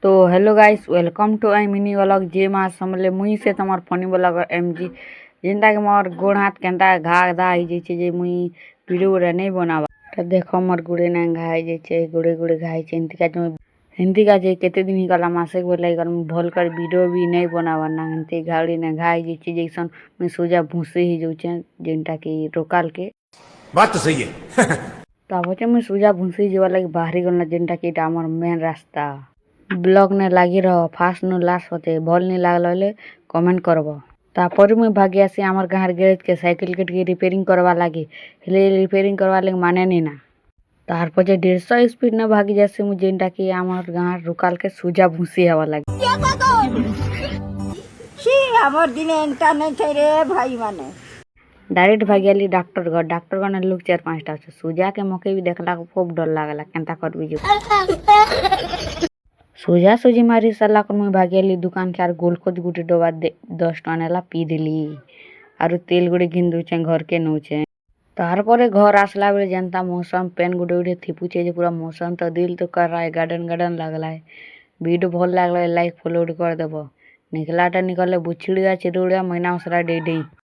तो hello guys, welcome to I mini vlog जे मास समले मुई से तमर फनी ब्लॉगर एमजी जेनता के मोर गोड़ हाथ केनता घा दा ही जैसे जे मुई वीडियो रे नहीं बनावा त देखो मोर गुड़े ना घाई जैसे गुड़े गुड़े घाई छै हिंदी का जे केते दिन गला मासे बोले गल भल कर वीडियो भी नहीं बनावा ना हिंदी घाड़ी ना घाई जैसे जैसन मैं सोजा भूसे ही जोचे जेनता की रोकाल के बात तो सही है। ताबचे मैं सोजा भूसे जीवा लगे बाहरी गलना जेनता की हमर मेन रास्ता ब्लॉग ने लगी रहो फास्ट नु लास्ट होते भल नहीं लागल कमेंट करब तापर मुई भागी आसी आमर गाँव गैरेज के साइकिल के रिपेयरिंग करवा लगी हेले रिपेयरिंग करवा लगे माने नहीं ना तार पचे 150 स्पीड न भागी जैसे मुझे जेनटा की आमर गाँव रुकाल के सुजा भूसी हवा लगी हमर दिन एंटा नहीं थे रे भाई माने डायरेक्ट भागी डॉक्टर घर ने लोग 4-5टा सुजा के मौके भी देखला खूब डर लागला केनता करबी जो सोजा सोजी मारी साला मुई भागी दुकान के आर गोलकोज गुटे डबा 10 टका नेला पी देली आरु तेल गुड़े घिन दूचे घर के नौचे तार परे घर आसला बेले जनता मौसम पेन गुटे गुटे थिपुचे जे पूरा मौसम तो दिल तो कर रहा है गार्डन गार्डन लगला है वीडियो भल लागला लाइक फॉलो कर देबो निकलाटा निकले बुछड़िया चिरुड़िया मैना उसरा डे